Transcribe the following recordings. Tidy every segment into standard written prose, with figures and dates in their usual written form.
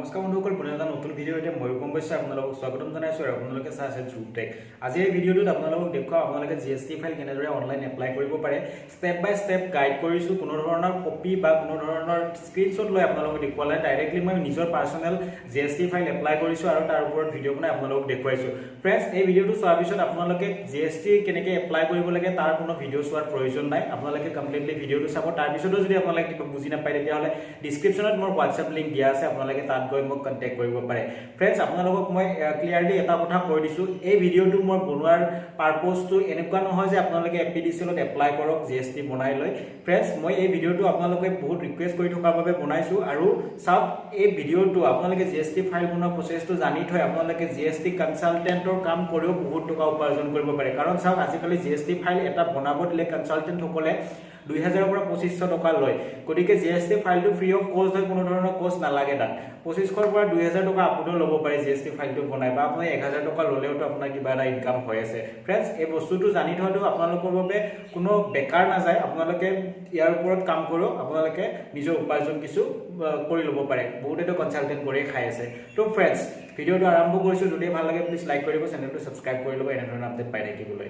নমস্কাৰ বন্ধুসকল, পুনৰ এটা নতুন ভিডিঅ'তে মই কম্বৈশ্য আপোনালোকক স্বাগতম জনাইছোঁ আৰু আপোনালোকে চাই আছে জুটেক। আজি এই ভিডিঅ'টোত আপোনালোকক দেখুৱাম আপোনালোকে জিএসটি ফাইল কেনেদৰে অনলাইন এপ্লাই কৰিব পাৰে। ষ্টেপ বাই ষ্টেপ গাইড কৰিছোঁ। কোনো ধৰণৰ কপি বা কোনো ধৰণৰ স্ক্ৰীনশ্বট লৈ আপোনালোকক দেখুৱালে ডাইৰেক্টলি মই নিজৰ পাৰ্চনেল জিএসটি ফাইল এপ্লাই কৰিছোঁ আৰু তাৰ ওপৰত ভিডিঅ' বনাই আপোনালোকক দেখুৱাইছোঁ। ফ্ৰেণ্ডছ, এই ভিডিঅ'টো চোৱাৰ পিছত আপোনালোকে জিএসটি কেনেকৈ এপ্লাই কৰিব লাগে তাৰ কোনো ভিডিঅ' চোৱাৰ প্ৰয়োজন নাই। আপোনালোকে কমপ্লিটলি ভিডিঅ'টো চাব। তাৰ পিছতো যদি আপোনালোকে কিবা বুজি নাপায় তেতিয়াহ'লে ডিছক্ৰিপশ্যনত মোৰ হোৱাটছএপ লিংক দিয়া আছে, আপোনালোকে তাত গৈ মোক কণ্টেক্ট কৰিব পাৰে। ফ্ৰেণ্ডছ, আপোনালোকক মই ক্লিয়াৰলি এটা কথা কৈ দিছোঁ, এই ভিডিঅ'টো মই বনোৱাৰ পাৰপ'জটো এনেকুৱা নহয় যে আপোনালোকে এপিডিচিএলত এপ্লাই কৰক জিএসটি বনাই লৈ। ফ্ৰেণ্ডছ, মই এই ভিডিঅ'টো আপোনালোকে বহুত ৰিকুৱেষ্ট কৰি থকাৰ বাবে বনাইছোঁ। আৰু চাওক, এই ভিডিঅ'টো আপোনালোকে জিএসটি ফাইল বনোৱা প্ৰচেছটো জানি থৈ আপোনালোকে জিএসটি কনচালটেণ্টৰ কাম কৰিও বহুত টকা উপাৰ্জন কৰিব পাৰে। কাৰণ চাওক, আজিকালি জিএসটি ফাইল এটা বনাব দিলে কনচালটেণ্টসকলে 2000 পৰা 2500 টকা লয়। গতিকে জিএসটি ফাইলটো ফ্ৰী অফ কষ্ট হয়, কোনো ধৰণৰ কষ্ট নালাগে তাত। 2500 পৰা 2000 টকা আপুনিও ল'ব পাৰে জিএসটি ফাইলটো বনাই, বা আপুনি 1000 টকা ল'লেওতো আপোনাৰ কিবা এটা ইনকাম হৈ আছে। ফ্ৰেণ্ডছ, এই বস্তুটো জানি থোৱাটো আপোনালোকৰ বাবে কোনো বেকাৰ নাযায়। আপোনালোকে ইয়াৰ ওপৰত কাম কৰক, আপোনালোকে নিজৰ উপাৰ্জন কিছু কৰি ল'ব পাৰে। বহুতেতো কনচালটেণ্ট কৰিয়ে খাই আছে। তো ফ্ৰেণ্ডছ, ভিডিঅ'টো আৰম্ভ কৰিছোঁ। যদি ভাল লাগে প্লিজ লাইক কৰিব, চেনেলটো ছাবস্ক্ৰাইব কৰি ল'ব এনেধৰণৰ আপডেট পাই থাকিবলৈ।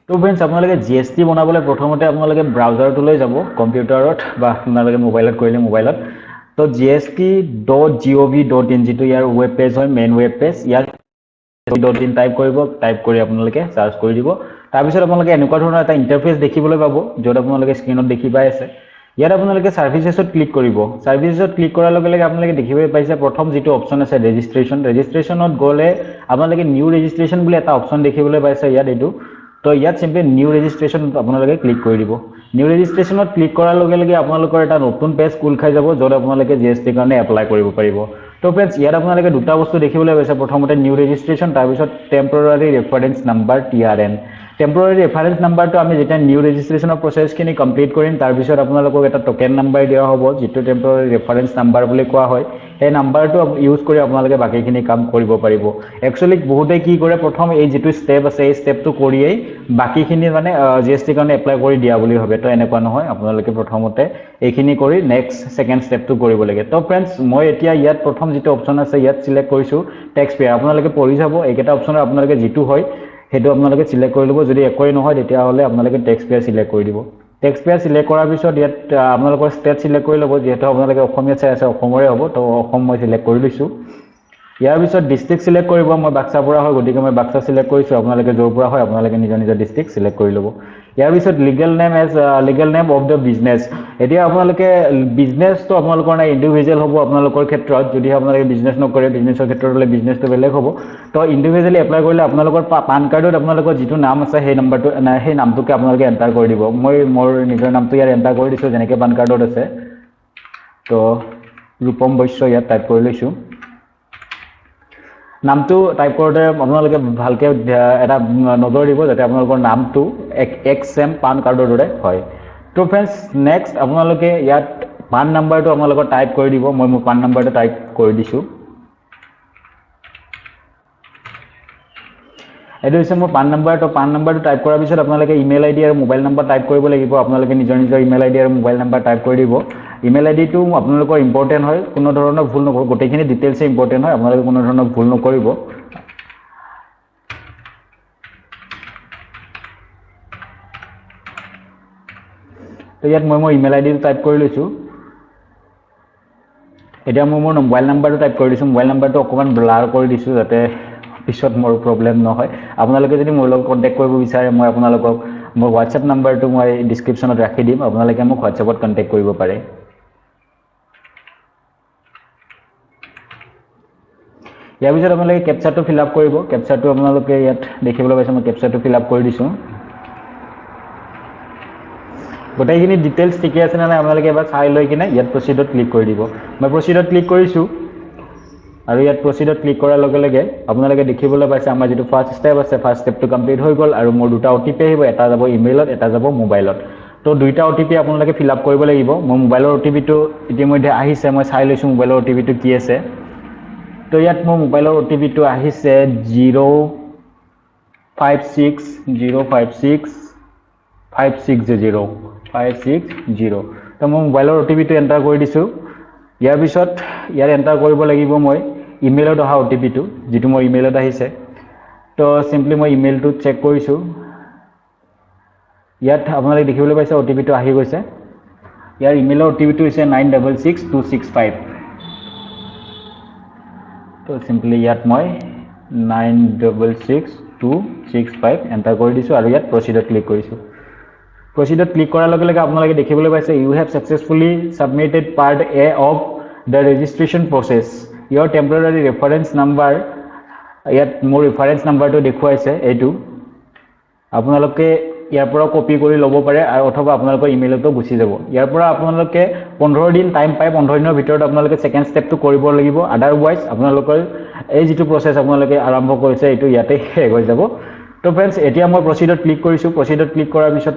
তো ফ্ৰেণ্ডছ, আপোনালোকে জিএসটি বনাবলৈ প্ৰথমতে আপোনালোকে ব্ৰাউজাৰটোলৈ যাব, কম্পিউটাৰত বা আপোনালোকে মোবাইলত কৰিলে মোবাইলত। তো gst.gov.in যিটো ইয়াৰ ৱেব পেজ হয়, মেইন ৱেব পেজ, ইয়াত .in টাইপ কৰিব। টাইপ কৰি আপোনালোকে চাৰ্চ কৰি দিব। তাৰপিছত আপোনালোকে এনেকুৱা ধৰণৰ এটা ইণ্টাৰফেচ দেখিবলৈ পাব, য'ত আপোনালোকে স্ক্ৰীনত দেখি পাই আছে। ইয়াত আপোনালোকে ছাৰ্ভিচেছত ক্লিক কৰিব। ছাৰ্ভিচেছত ক্লিক কৰাৰ লগে লগে আপোনালোকে দেখিবলৈ পাইছে প্ৰথম যিটো অপশ্যন আছে ৰেজিষ্ট্ৰেশ্যনত গ'লে আপোনালোকে নিউ ৰেজিষ্ট্ৰেশ্যন বুলি এটা অপশ্যন দেখিবলৈ পাইছে ইয়াত এইটো। তো ইয়াত চিম্পলি নিউ ৰেজিষ্ট্ৰেশ্যন আপোনালোকে ক্লিক কৰি দিব। নিউ ৰেজিষ্ট্ৰেশ্যনত ক্লিক কৰাৰ লগে লগে আপোনালোকৰ এটা নতুন পেজ খোল খাই যাব, য'ত আপোনালোকে জিএসটিৰ কাৰণে এপ্লাই কৰিব পাৰিব। তো ফ্ৰেণ্ডছ, ইয়াত আপোনালোকে দুটা বস্তু দেখিবলৈ পাইছে। প্ৰথমতে নিউ ৰেজিষ্ট্ৰেশ্যন, তাৰপিছত temporary reference number TRN। Temporary reference নাম্বাৰটো আমি যেতিয়া নিউ ৰেজিষ্ট্ৰেশ্যনৰ প্ৰচেছখিনি কমপ্লিট কৰিম, তাৰপিছত আপোনালোকক এটা টকেন নাম্বাৰ দিয়া হ'ব, যিটো টেম্পৰাৰী ৰেফাৰেঞ্চ নাম্বাৰ বুলি কোৱা হয়। সেই নাম্বাৰটো ইউজ কৰি আপোনালোকে বাকীখিনি কাম কৰিব পাৰিব। একচুৱেলি বহুতে কি কৰে, প্ৰথম এই যিটো ষ্টেপ আছে এই ষ্টেপটো কৰিয়েই বাকীখিনি মানে জিএসটিৰ কাৰণে এপ্লাই কৰি দিয়া বুলি ভাবে। তো এনেকুৱা নহয়, আপোনালোকে প্ৰথমতে এইখিনি কৰি নেক্সট ছেকেণ্ড ষ্টেপটো কৰিব লাগে। তো ফ্ৰেণ্ডছ, মই এতিয়া ইয়াত প্ৰথম যিটো অপশ্যন আছে ইয়াত চিলেক্ট কৰিছোঁ টেক্স পেয়াৰ। আপোনালোকে পঢ়ি যাব, এইকেইটা অপশ্যনৰ আপোনালোকে যিটো হয় সেইটো আপোনালোকে চিলেক্ট কৰি ল'ব। যদি একোৱেই নহয় তেতিয়াহ'লে আপোনালোকে টেক্স পেয়াৰ চিলেক্ট কৰি দিব। টেক্স পেয়াৰ চিলেক্ট কৰাৰ পিছত ইয়াত আপোনালোকৰ ষ্টেট চিলেক্ট কৰি ল'ব। যিহেতু আপোনালোকে অসমীয়া চাই আছে, অসমৰে হ'ব। তো অসম মই চিলেক্ট কৰি লৈছোঁ। ইয়াৰ পিছত ডিষ্ট্ৰিক্ট চিলেক্ট কৰিব। মই বাক্সাৰ পৰা হয়, গতিকে মই বাক্সা চিলেক্ট কৰিছোঁ। আপোনালোকে য'ৰ পৰা হয় আপোনালোকে নিজৰ নিজৰ ডিষ্ট্ৰিক্ট চিলেক্ট কৰি ল'ব। ইয়াৰ পিছত legal name of the business. এতিয়া আপোনালোকে বিজনেছটো আপোনালোকৰ নাই, ইণ্ডিভিজুৱেল হ'ব আপোনালোকৰ ক্ষেত্ৰত। যদিহে আপোনালোকে বিজনেছ নকৰে, বিজনেছৰ ক্ষেত্ৰত হ'লে বিজনেছটো বেলেগ হ'ব। তো ইণ্ডিভিজুৱেলি এপ্লাই কৰিলে আপোনালোকৰ পান কাৰ্ডত আপোনালোকৰ যিটো নাম আছে সেই নামটোকে আপোনালোকে এণ্টাৰ কৰি দিব। মই মোৰ নিজৰ নামটো ইয়াত এণ্টাৰ কৰি দিছোঁ, যেনেকৈ পান কাৰ্ডত আছে। তো ৰূপম বৈশ্য ইয়াত টাইপ কৰি লৈছোঁ। নামটো টাইপ কৰোঁতে আপোনালোকে ভালকৈ এটা নজৰ দিব যাতে আপোনালোকৰ নামটো এক ছেম পান কাৰ্ডৰ দৰে হয়। তো ফ্ৰেণ্ডছ, নেক্সট আপোনালোকে ইয়াত পান নাম্বাৰটো আপোনালোকৰ টাইপ কৰি দিব। মই মোৰ পান নাম্বাৰটো টাইপ কৰি দিছোঁ। এইটো হৈছে মোৰ পান নাম্বাৰ। তো পান নাম্বাৰটো টাইপ কৰাৰ পিছত আপোনালোকে ইমেইল আইডি আৰু মোবাইল নাম্বাৰ টাইপ কৰিব লাগিব। আপোনালোকে নিজৰ নিজৰ ইমেইল আইডি আৰু মোবাইল নাম্বাৰ টাইপ কৰি দিব। ইমেইল আইডিটো আপোনালোকৰ ইম্পৰ্টেণ্ট হয়, কোনো ধৰণৰ ভুল নকৰিব। গোটেইখিনি ডিটেইলছে ইম্পৰ্টেণ্ট হয়, আপোনালোকে কোনো ধৰণৰ ভুল নকৰিব। তো ইয়াত মই মোৰ ইমেইল আইডিটো টাইপ কৰি লৈছোঁ। এতিয়া মই মোৰ মোবাইল নাম্বাৰটো টাইপ কৰি দিছোঁ। মোবাইল নাম্বাৰটো অকণমান ব্লাৰ কৰি দিছোঁ যাতে পিছত মোৰ প্ৰব্লেম নহয়। আপোনালোকে যদি মোৰ লগত কণ্টেক্ট কৰিব বিচাৰে, মই আপোনালোকক মোৰ হোৱাটছএপ নাম্বাৰটো মই ডিছক্ৰিপশ্যনত ৰাখি দিম, আপোনালোকে মোক হোৱাটছএপত কণ্টেক্ট কৰিব পাৰে। ইয়াৰ পিছত আপোনালোকে কেপচাটো ফিল আপ কৰিব। কেপচাটো আপোনালোকে ইয়াত দেখিবলৈ পাইছে, মই কেপচাটো ফিল আপ কৰি দিছোঁ। গোটেইখিনি ডিটেইলছ ঠিকে আছে নে নাই আপোনালোকে এবাৰ চাই লৈ কিনে ইয়াত প্ৰচিডত ক্লিক কৰি দিব। মই প্ৰচিডত ক্লিক কৰিছোঁ আৰু ইয়াত প্ৰচিডত ক্লিক কৰাৰ লগে লগে আপোনালোকে দেখিবলৈ পাইছে আমাৰ যিটো ফাৰ্ষ্ট ষ্টেপ আছে, ফাৰ্ষ্ট ষ্টেপটো কমপ্লিট হৈ গ'ল। আৰু মোৰ দুটা OTP আহিব, এটা যাব ইমেইলত, এটা যাব মোবাইলত। তো দুইটা OTP আপোনালোকে ফিল আপ কৰিব লাগিব। মোৰ মোবাইলৰ OTPটো ইতিমধ্যে আহিছে, মই চাই লৈছোঁ মোবাইলৰ OTPটো কি আছে। তো ইয়াত মোৰ মোবাইলৰ OTPটো আহিছে 0560560560। তো মই মোবাইলৰ OTPটো এণ্টাৰ কৰি দিছোঁ। ইয়াৰ পিছত ইয়াৰ এণ্টাৰ কৰিব লাগিব মই ইমেইলত অহা OTP-টো যেটো মোৰ ইমেইলত আহিছে তো সিম্পলি মই ইমেইলটো চেক কৰিছো ইয়াত আপোনালোকে দেখিবলৈ পাইছে OTP-টো আহি গৈছে ইয়াৰ ইমেইলৰ OTP-টো হৈছে 966265 তো সিম্পলি ইয়াত মই 966265 এণ্টাৰ কৰি দিছো আৰু ইয়াত প্ৰচিডত ক্লিক কৰিছো প্ৰচিডত ক্লিক কৰাৰ লগে লগে আপোনালোকে দেখিবলৈ পাইছে you have successfully submitted part A of the registration process your temporary reference number ইয়াত মোৰ ৰেফাৰেন্স নাম্বাৰটো দেখুৱাইছে এইটো আপোনালোকে ইয়াৰ পৰা কপি কৰি ল'ব পাৰে আৰু অথবা আপোনালোকৰ ইমেইলতো গুচি যাব ইয়াৰ পৰা আপোনালোকে 15 দিন টাইম পাই 15 দিনৰ ভিতৰত আপোনালোকে সেকেন্ড স্টেপটো কৰিব লাগিব আদাৰৱাইজ আপোনালোকৰ এই যেটো প্ৰসেস আপোনালোকে আৰম্ভ কৰিছে এইটো ইয়াতে শেষ হৈ যাব তো फ्रेंड्स এতিয়া মই প্ৰচিডত ক্লিক কৰিছো প্ৰচিডত ক্লিক কৰাৰ পিছত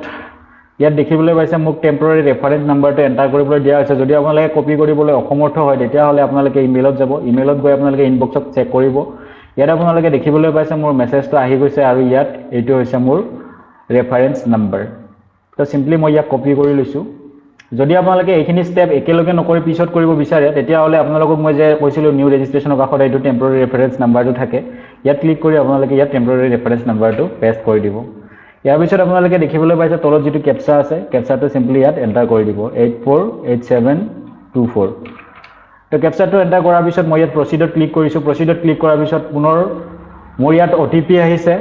ইয়াত দেখিবলৈ পাইছে মোক টেম্পৰেৰী ৰেফাৰেন্স নাম্বাৰটো এন্টাৰ কৰিবলৈ দিয়া হৈছে যদি আপোনালোকে কপি কৰিবলৈ অসমৰ্থ হয় তেতিয়া হলে আপোনালোকে ইমেইলত যাব ইমেইলত গৈ আপোনালোকে ইনবক্সত চেক কৰিব ইয়াত আপোনালোকে দেখিবলৈ পাইছে মোৰ মেছেজটো আহি গৈছে আৰু ইয়াত এইটো হৈছে মোৰ ৰেফাৰেন্স নাম্বাৰ তো সিম্পলি মই ইয়াক কপি কৰি লৈছো যদি আপোনালোকে এইখিনি স্টেপ একেলগে নকৰি পিছত কৰিব বিচাৰে তেতিয়া হলে আপোনালোকক মই যে কৈছিলো নিউ ৰেজিষ্ট্ৰেচনৰ কাষত এইটো টেম্পৰেৰী ৰেফাৰেন্স নাম্বাৰটো থাকে ইয়াত ক্লিক কৰি আপোনালোকে ইয়াত টেম্পৰেৰী ৰেফাৰেন্স নাম্বাৰটো পেষ্ট কৰি দিব ইয়াৰ পিছত আপোনালোকে দেখিবলৈ পাইছে তলত যেটো ক্যাপচা আছে ক্যাপচাটো সিম্পলি ইয়াত এন্টাৰ কৰি দিব 848724 তো ক্যাপচাটো এন্টাৰ কৰাৰ পিছত মই ইয়াত প্ৰচিডত ক্লিক কৰিছো প্ৰচিডত ক্লিক কৰাৰ পিছত পুনৰ মোৰ ইয়াত OTP আহিছে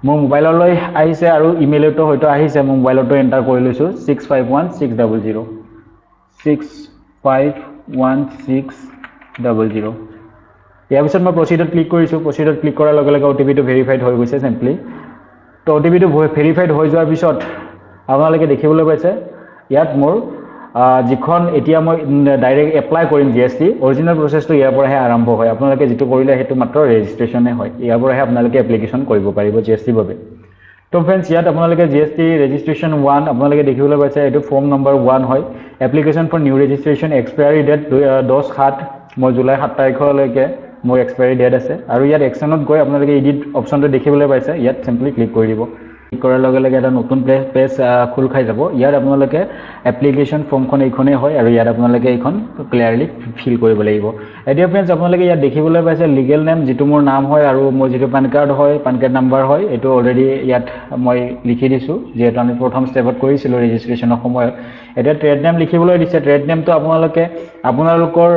মোৰ মোবাইললৈ আহিছে আৰু ইমেইলতো হয়তো আহিছে মোৰ মোবাইলতো এন্টাৰ কৰি লৈছো 651600 651600 ইয়াৰ পিছত মই প্ৰচিডত ক্লিক কৰিছো প্ৰচিডত ক্লিক কৰাৰ লগে লগে OTP-টো ভেৰিফাইড হৈ গৈছে সিম্পলি তো OTP-টো ভেৰিফাইড হৈ যোৱাৰ পিছত আপোনালোকে দেখিবলৈ পাইছে ইয়াত মোৰ যিখন এতিয়া মই ডাইৰেক্ট এপ্লাই কৰিম GST অৰিজিনাল প্ৰসেসটো ইয়াৰ পৰাহে আৰম্ভ হয় আপোনালোকে যেটো কৰিলে হেতু মাত্ৰ ৰেজিষ্ট্ৰেচনে হয় ইয়াৰ পৰাহে আপোনালোকে এপ্লিকেশন কৰিব পাৰিব GST বাবে তো फ्रेंड्स ইয়াত আপোনালোকে GST ৰেজিষ্ট্ৰেচন 1 আপোনালোকে দেখিবলৈ পাইছে এটো ফৰ্ম নম্বৰ 1 হয় application for new registration expiry date 10/7 মই জুলাই 7 তাৰিখলৈকে মোৰ এক্সপায়াৰি ডেট আছে আৰু ইয়াত একশনত গৈ আপোনালোকে এডিট অপচনটো দেখিবলৈ পাইছে ইয়াত সিম্পলি ক্লিক কৰি দিব ক্লিক কৰাৰ লগে লগে এটা নতুন পেজ খুল খাই যাব ইয়াত আপোনালোকে এপ্লিকেশন ফৰ্মখন এইখনে হয় আৰু ইয়াত আপোনালোকে এইখন ক্লিয়াৰলি ফিল কৰিব লাগিব এতিয়া फ्रेंड्स আপোনালোকে ইয়াত দেখিবলৈ পাইছে লিগেল নেম যেটো মোৰ নাম হয় আৰু মোৰ যেটো পান কাৰ্ড হয় পান কাৰ্ড নাম্বাৰ হয় এটো অলৰেডি ইয়াত মই লিখি দিছো যেটো আমি প্ৰথম স্টেপত কৰিছিলো ৰেজিষ্ট্ৰেচনৰ সময়ত এটা ট্ৰেড নেম লিখিবলৈ দিছে ট্ৰেড নেমটো আপোনালোকে আপোনালোকৰ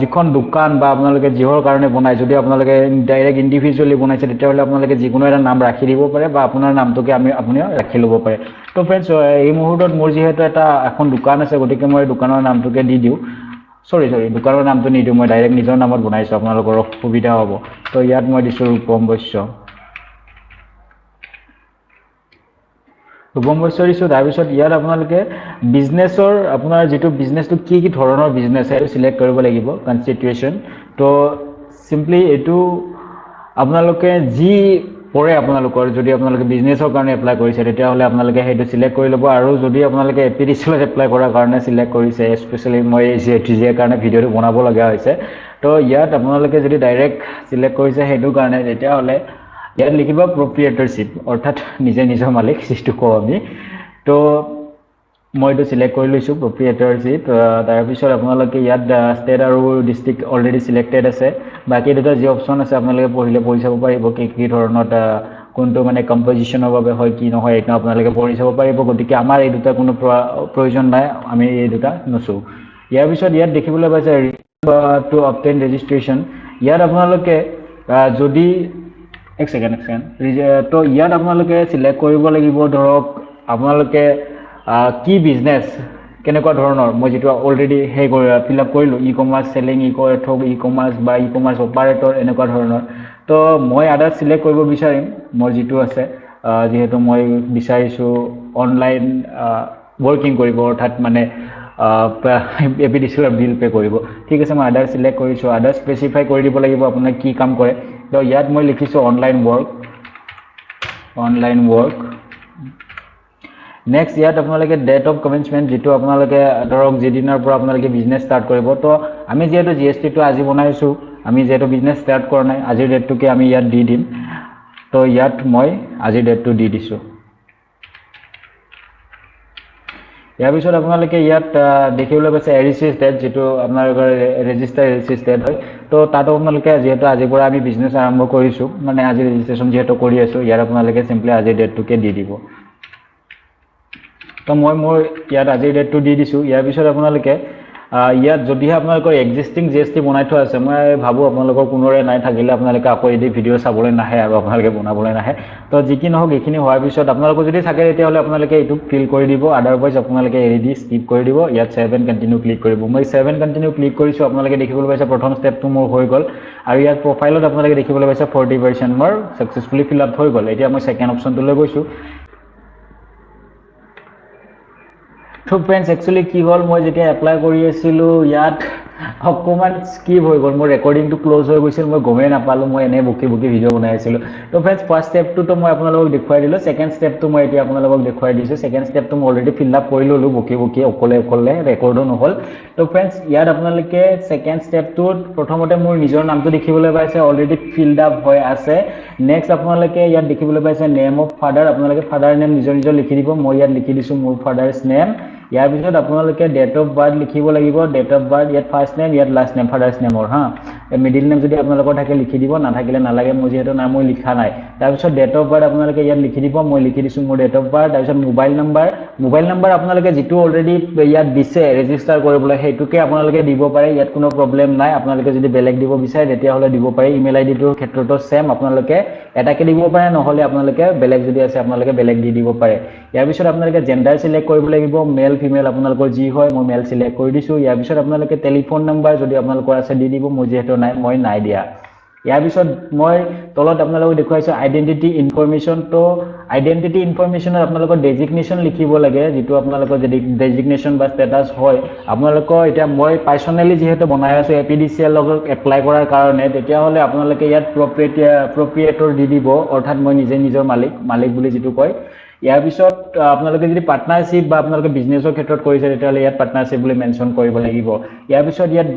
যিখন দোকান বা আপোনালোকে জিহৰ কাৰণে বনাই যদি আপোনালোকে ডাইৰেক্ট ইন্ডিভিজুৱেলি বনাইছে তেতিয়া হলে আপোনালোকে যিকোনো এটা নাম ৰাখি দিব পাৰে বা আপোনাৰ নামটোকে আপুনি ৰাখি ল'ব পাৰে তো फ्रेंड्स এই মুহূৰ্তত মোৰ যেহেতু এটা এখন দোকান আছে গতিকে মই দোকানৰ নামটোকে দি দিও সৰি দোকানৰ নামটো নিদিও মই ডাইৰেক্ট নিজৰ নামত বনাইছো আপোনালোকৰ সুবিধা হ'ব তো ইয়াত মই দিছো ৰূপম বৈশ্য দিছো তাৰ পিছত ইয়াত আপোনালোকে বিজনেছৰ আপোনাৰ যেটো বিজনেছটো কি ধৰণৰ বিজনেছ আছে সিলেক্ট কৰিব লাগিব কনস্টিটিউশন তো সিম্পলি এটো আপোনালোকে যি পৰে আপোনালোকৰ যদি আপোনালোকে বিজনেছৰ কাৰণে এপ্লাই কৰিছে তেতিয়া হলে আপোনালোকে হেতু সিলেক্ট কৰি ল'ব আৰু যদি আপোনালোকে এপিডিসিএলত এপ্লাই কৰাৰ কাৰণে সিলেক্ট কৰিছে স্পেশালি মই জিএৰ কাৰণে ভিডিওটো বনাব লগা হৈছে তো ইয়াত আপোনালোকে যদি ডাইৰেক্ট সিলেক্ট কৰিছে হেতু কাৰণে তেতিয়া হলে ইয়াত লিখিব প্ৰপ্ৰিয়েটৰশিপ অৰ্থাৎ নিজৰ মালিক সৃষ্টি কৰো আমি তো মই এটো সিলেক্ট কৰি লৈছো প্ৰপ্ৰিয়েটৰশিপ তাৰ পিছত আপোনালোকে ইয়াত ষ্টেট আৰু ডিস্ট্ৰিক্ট অলৰেডি সিলেক্টেড আছে বাকি দুটা যি অপচন আছে আপোনালোকে পঢ়ি চাব পাৰিব কি ধৰণৰ কোনটো মানে কম্পোজিশনৰ বাবে হয় কি নহয় এটা আপোনালোকে পঢ়ি চাব পাৰিব গতিকে আমাৰ এই দুটা কোনো প্ৰয়োজন নাই আমি এই দুটা নচো ইয়াৰ পিছত ইয়াত দেখিবলৈ পাইছে টু অবটেইন ৰেজিষ্ট্ৰেচন ইয়াত আপোনালোকে যদি এক সেকেন্ড তো ইয়াত আপোনালোকে সিলেক্ট কৰিব লাগিব ধৰক আপোনালোকে কি বিজনেছ কেনেকুৱা ধৰণৰ মই যেটো অলৰেডি হে ফিল আপ কৰিলো ই-কমাৰ্স সেলিং ই-কমাৰ্স বা ই-কমাৰ্স অপাৰেটৰ এনেকুৱা ধৰণৰ তো মই আদাৰ সিলেক্ট কৰিব বিচাৰিম মোৰ যেটো আছে যেহেতু মই বিচাৰিছো অনলাইন ওয়াৰ্কিং কৰিব অৰ্থাৎ মানে এপিডিসিএলৰ বিল পে কৰিব ঠিক আছে মই আদাৰ সিলেক্ট কৰিছো আদাৰ স্পেসিফাই কৰি দিব লাগিব আপোনাৰ কি কাম কৰে তো ইয়াত মই লিখিছো অনলাইন ওয়াৰ্ক নেক্সট ইয়াত আপোনালোকে ডেট অফ কমেন্সমেন্ট যেটো আপোনালোকে ধৰক যেদিনৰ পৰা আপোনালোকে বিজনেছ ষ্টাৰ্ট কৰিব তো আমি যেহেতু জিএসটি টো আজি বনাইছো আমি যেহেতু বিজনেছ ষ্টাৰ্ট কৰা নাই আজিৰ ডেটটোকে আমি ইয়াত দি দিম তো ইয়াত মই আজিৰ ডেটটো দি দিছো ইয়াৰ পিছত আপোনালোকে ইয়াত দেখিবলৈ পাইছে এৰিচি ষ্টেট যেটো আপোনালোকৰ ৰেজিষ্টাৰ এৰিচি ষ্টেট হয় তো তাত আপোনালোকে যেহেতু আজিৰ পৰা আমি বিজনেছ আৰম্ভ কৰিছো মানে আজি ৰেজিষ্ট্ৰেচন যেহেতু কৰি আছো ইয়াৰ আপোনালোকে সিম্পলি আজি ডেটটোকে দি দিব তো মই মোৰ ইয়াত আজি ডেটটো দি দিছো ইয়াৰ পিছত আপোনালোকে ইয়াত যদিহে আপোনালোকৰ এক্সিষ্টিং জিএসটি বনাই থোৱা আছে মই ভাবো আপোনালোকৰ কোনোৰে নাই থাকিলে আপোনালোকে আকৌ এই ভিডিও চাবলৈ নাহে আৰু আপোনালোকে বনাবলৈ নাহে তো যিকি নহওক এইখিনি হোৱাৰ পিছত আপোনালোকৰ যদি থাকে তেতিয়াহলে আপোনালোকে এইটো ফিল কৰি দিব আদাৰৱাইজ আপোনালোকে এৰি দি স্কিপ কৰি দিব ইয়াত 7 কন্টিনিউ ক্লিক কৰিব মই 7 কন্টিনিউ ক্লিক কৰিছো আপোনালোকে দেখিবলৈ পাইছে প্ৰথম ষ্টেপটো মোৰ হৈ গল আৰু ইয়াত প্ৰফাইলত আপোনালোকে দেখিবলৈ পাইছে 40% মোৰ সাকসেসফুলি ফিল আপ হৈ গল এতিয়া মই সেকেন্ড অপচনটো লৈ গৈছো So friends actually কি হল মই যেতিয়া এপ্লাই কৰি আছিলো ইয়াত অকমান স্কিপ হৈ গল মোৰ ৰেকৰ্ডিংটো ক্লোজ হৈ গৈছিল মই গমে নাপালো মই এনে বুকি ভিডিও বনাই আছিলো তো फ्रेंड्स ফাৰ্স্ট ষ্টেপটো তো মই আপোনালোকক দেখুৱাই দিলো সেকেন্ড ষ্টেপটো মই এতিয়া আপোনালোকক দেখুৱাই দিছো সেকেন্ড ষ্টেপটো মই অলৰেডি ফিল আপ কৰি ললো বুকি অকলে ৰেকৰ্ডো নহল তো फ्रेंड्स ইয়াত আপোনালোকে সেকেন্ড ষ্টেপটো প্ৰথমতে মোৰ নিজৰ নামটো দেখিবলৈ পাইছে অলৰেডি ফিল আপ হৈ আছে নেক্সট আপোনালোকে ইয়াত দেখিবলৈ পাইছে নেম অফ ফাদাৰ আপোনালোকে ফাদাৰ নেম নিজৰ লিখি দিব মই ইয়াত লিখি দিছো মোৰ ফাদাৰছ নেম ইয়াৰ পিছত আপোনালোকে ডেট অফ বাৰ্থ লিখিব লাগিব ডেট অফ বাৰ্থ ইয়াত ফাৰ্স্ট নেম ইয়াত লাষ্ট নেম ফাদাৰছ নেমৰ হা মিডল নেম যদি আপোনালোকৰ থাকে লিখি দিব না থাকিলে নালাগে মই যেহেতু নাম মই লিখা নাই তাৰ পিছত ডেট অফ বাৰ্থ আপোনালোকে ইয়াত লিখি দিব মই লিখি দিছো মোৰ ডেট অফ বাৰ্থ তাৰ পিছত মোবাইল নাম্বাৰ আপোনালোকে যেটো অলৰেডি ইয়াত দিছে ৰেজিষ্টাৰ কৰিবলৈ হেতুকে আপোনালোকে দিব পাৰে ইয়াত কোনো প্ৰবলেম নাই আপোনালোকে যদি বেলেগ দিব বিচাৰে তেতিয়া হলে দিব পাৰে ইমেইল আইডিটোৰ ক্ষেত্ৰতো সেম আপোনালোকে এটাকে দিব পাৰে নহলে আপোনালোকে বেলেগ যদি আছে আপোনালোকে বেলেগ দি দিব পাৰে ইয়াৰ পিছত আপোনালোকে জেন্ডাৰ সিলেক্ট কৰিব লাগিব মেল ফিমেল আপোনালোকৰ যি হয় মই মেল সিলেক্ট কৰি দিছো ইয়াৰ পিছত আপোনালোকে টেলিফোন নাম্বাৰ যদি আপোনালোকৰ আছে দি দিব মই যেহেতু নাই মই নাই দিয়া ইয়াৰ পিছত মই তলত আপোনালোকক দেখুৱাইছো আইডেন্টিটি ইনফৰমেশন তো আইডেন্টিটি ইনফৰমেশনত আপোনালোকৰ ডেজিগনেশন লিখিব লাগে যেটো আপোনালোকৰ যদি ডেজিগনেশন বা স্ট্যাটাস হয় আপোনালোকৰ এটা মই পাৰ্সোনালি যেহেতু বনাই আছো এপিডিসিএল লগত এপ্লাই কৰাৰ কাৰণে তেতিয়া হলে আপোনালোকে ইয়াত প্ৰপ্ৰিয়েটৰ দি দিব অৰ্থাৎ মই নিজৰ মালিক বুলি যেটো কয় ইয়াৰ পিছত আপোনালোকে যদি পাৰ্টনাৰশ্বিপ বা আপোনালোকে বিজনেছৰ ক্ষেত্ৰত কৰিছে তেতিয়াহলে ইয়াত পাৰ্টনাৰশ্বিপ বুলি মেনশন কৰিব লাগিব ইয়াৰ পিছত ইয়াত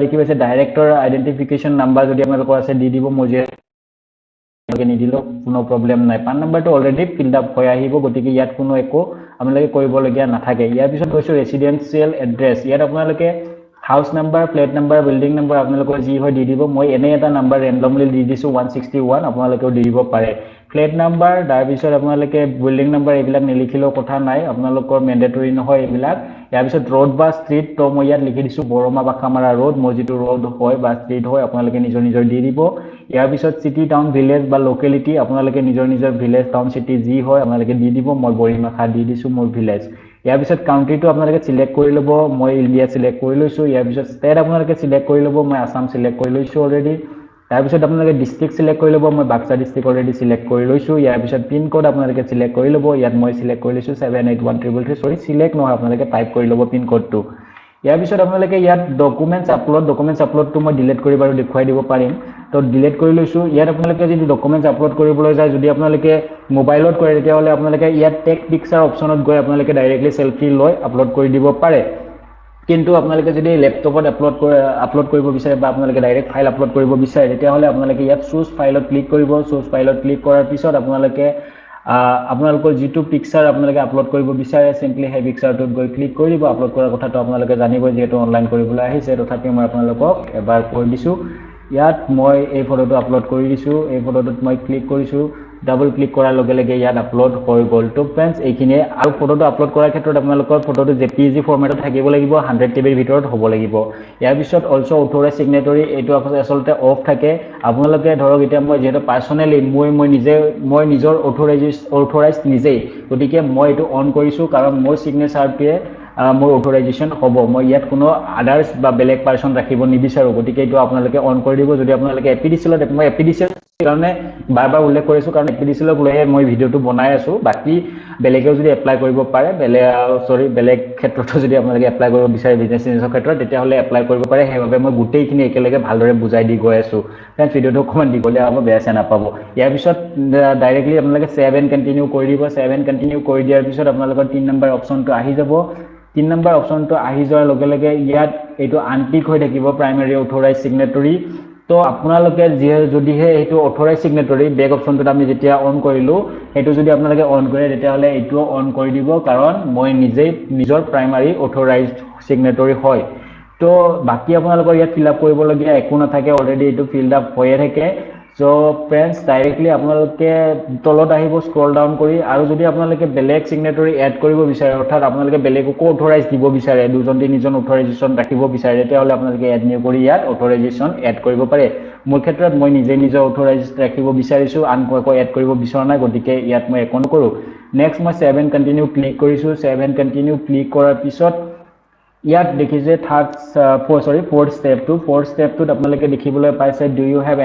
দেখি পাইছে ডাইৰেক্টৰ আইডেন্টিফিকেশন নাম্বাৰ যদি আপোনালোকৰ আছে দি দিব মই যে নিদিলো কোনো প্ৰবলেম নাই পান নাম্বাৰটো অলৰেডি ফিল আপ হৈ আহিব গতিকে ইয়াত কোনো একো আপোনালোকে কৰিবলগীয়া নাথাকে ইয়াৰ পিছত কৈছো ৰেসিডেন্সিয়েল এড্ৰেছ ইয়াত আপোনালোকে house number flat number building number আপোনালোকৰ যি হয় দি দিব মই এনে এটা নাম্বাৰ ৰেন্ডমলি দি দিছো 161 আপোনালোকেও দি দিব পাৰে ফ্ল্যাট নাম্বাৰ তাৰ পিছত আপোনালোকে বিল্ডিং নাম্বাৰ এইবিলাক নিলিখিলেও কথা নাই আপোনালোকৰ মেন্ডেটৰি নহয় এইবিলাক ইয়াৰ পিছত ৰোড বা ষ্ট্ৰীট তো মই ইয়াত লিখি দিছো বৰমা বাখামাৰা ৰোড মই যেটো ৰোড হয় বা ষ্ট্ৰীট হয় আপোনালোকে নিজৰ দি দিব ইয়াৰ পিছত সিটি টাউন ভিলেজ বা লোকেলিটি আপোনালোকে নিজৰ ভিলেজ টাউন সিটি যি হয় আপোনালোকে দি দিব মই বৰিমাখা দি দিছো মোৰ ভিলেজ ইয়াৰ পিছত কাউন্ট্ৰিটো আপোনালোকে সিলেক্ট কৰি লব মই ইন্ডিয়া সিলেক্ট কৰি লৈছো ইয়াৰ পিছত ষ্টেট আপোনালোকে সিলেক্ট কৰি লব মই আসাম সিলেক্ট কৰি লৈছো অলৰেডি তাৰ পিছত আপোনালোকে ডিস্ট্ৰিক্ট সিলেক্ট কৰি লব মই বাক্সা ডিস্ট্ৰিক্ট অলৰেডি সিলেক্ট কৰি লৈছো ইয়াৰ পিছত পিন কোড আপোনালোকে সিলেক্ট কৰি লব ইয়াত মই সিলেক্ট কৰি লৈছো 781333 সৰি সিলেক্ট নহয় আপোনালোকে টাইপ কৰি লব পিন কোডটো ইয়াৰ পিছত আপোনালোকে ইয়াত ডকুমেন্টছ আপলোডটো মই ডিলিট কৰি বাৰু দেখুৱাই দিব পাৰিম তো ডিলিট কৰি লৈছো ইয়াত আপোনালোকে যদি ডকুমেন্টছ আপলোড কৰিবলৈ যায় যদি আপোনালোকে মোবাইলত কৰে তেতিয়া হলে আপোনালোকে ইয়াত টেক পিকচাৰ অপচনত গৈ আপোনালোকে ডাইৰেক্টলি সেলফি লৈ আপলোড কৰি দিব পাৰে কিন্তু আপোনালোকে যদি ল্যাপটপত আপলোড কৰিব বিচাৰে বা আপোনালোকে ডাইৰেক্ট ফাইল আপলোড কৰিব বিচাৰে তেতিয়া হলে আপোনালোকে ইয়াত চুজ ফাইলত ক্লিক কৰিব চুজ ফাইলত ক্লিক কৰাৰ পিছত আপোনালোকে আপোনালোকৰ যেটো পিকচাৰ আপোনালোকে আপলোড কৰিব বিচাৰে সিম্পলি হে পিকচাৰটোত গৈ ক্লিক কৰি দিব আপলোড কৰাৰ কথাটো আপোনালোকে জানিব যেটো অনলাইন কৰিবলৈ আহিছে তথাপি মই আপোনালোকক এবাৰ কৈ দিছো ইয়াত মই এই ফটোটো আপলোড কৰি দিছো এই ফটোটোত মই ক্লিক কৰিছো ডাবল ক্লিক কৰাৰ লগে লগে ইয়াত আপলোড হৈ গল তো फ्रेंड्स এইখিনিয়ে আৰু ফটোটো আপলোড কৰাৰ ক্ষেত্ৰত আপোনালোকৰ ফটোটো জেপিজি ফৰম্যাটত থাকিব লাগিব 100 কেবিৰ ভিতৰত হ'ব লাগিব ইয়াৰ পিছত অলসো অথৰাইজ সিগনেটৰি এইটো আসলতে অফ থাকে আপোনালোকে ধৰক এতিয়া মই যেটো পাৰ্সোনালি মই নিজৰ অথৰাইজ নিজেই গতিকে মই এটো অন কৰিছো কাৰণ মোৰ সিগনেচাৰটোৱে মোৰ অথৰাইজেশন হ'ব মই ইয়াত কোনো আদাৰ্স বা বেলেগ পাৰসন ৰাখিব নিবিচাৰো গতিকে এটো আপোনালোকে অন কৰি দিব যদি আপোনালোকে এপিডিসিএলত মই এপিডিসিএল কাৰণে বাৰবাৰ উল্লেখ কৰিছো কাৰণ এপিডিসিএলক লৈ মই ভিডিওটো বনাই আছো বাকি বেলেগেও যদি এপ্লাই কৰিব পাৰে বেলেগ ক্ষেত্ৰতো যদি আপোনালোকে এপ্লাই কৰিব বিচাৰে বিজনেছৰ ক্ষেত্ৰত তেতিয়া হলে এপ্লাই কৰিব পাৰে হেবাবে মই গুটেইখিনি একেলগে ভালদৰে বুজাই দি গৈ আছো ফ্ৰেন্ডছ ভিডিওটো কমেন্ট দিবলে হ'ব বেয়া চেনা পাব ইয়াৰ পিছত ডাইৰেক্টলি আপোনালোকে 7 কন্টিনিউ কৰি দিব 7 কন্টিনিউ কৰি দিয়াৰ পিছত আপোনালোকৰ 3 নম্বৰ অপচনটো আহি যাব 3 নম্বৰ অপচনটো আহি যোৱাৰ লগে লগে ইয়াত এইটো আনটিক হৈ থাকিব প্ৰাইমাৰী অথৰাইজ সিগনেটৰি তো আপোনালোকে যদিহে এইটো অথৰাইজ সিগনেটৰী বেক অপশ্যনটোত আমি যেতিয়া অন কৰিলোঁ সেইটো যদি আপোনালোকে অন কৰে তেতিয়াহ'লে এইটো অন কৰি দিব কাৰণ মই নিজেই নিজৰ প্ৰাইমাৰী অথৰাইজড সিগনেটৰী হয় তো বাকি আপোনালোকৰ ইয়াত ফিল আপ কৰিবলগীয়া একো নাথাকে অলৰেডি এইটো ফিল আপ হৈয়ে থাকে সো ফ্ৰেণ্ডছ ডাইৰেক্টলি আপোনালোকে তলত আহিব স্ক্ৰল ডাউন কৰি আৰু যদি আপোনালোকে বেলেগ সিগনেটৰী এড কৰিব বিচাৰে অৰ্থাৎ আপোনালোকে বেলেগকো অথৰাইজ দিব বিচাৰে দুজন তিনিজন অথৰাইজেশ্যন ৰাখিব বিচাৰে তেতিয়াহ'লে আপোনালোকে এড নিউ কৰি ইয়াত অথৰাইজেশ্যন এড কৰিব পাৰে মোৰ ক্ষেত্ৰত মই নিজে নিজৰ অথৰাইজ ৰাখিব বিচাৰিছোঁ আনকো এড কৰিব বিচৰা নাই গতিকে ইয়াত মই একো নকৰোঁ নেক্সট মই 7 কণ্টিনিউ ক্লিক কৰিছোঁ 7 কণ্টিনিউ ক্লিক কৰাৰ পিছত ইয়াত দেখিছে ফ'ৰ্থ ষ্টেপটোত আপোনালোকে দেখিবলৈ পাইছে do you have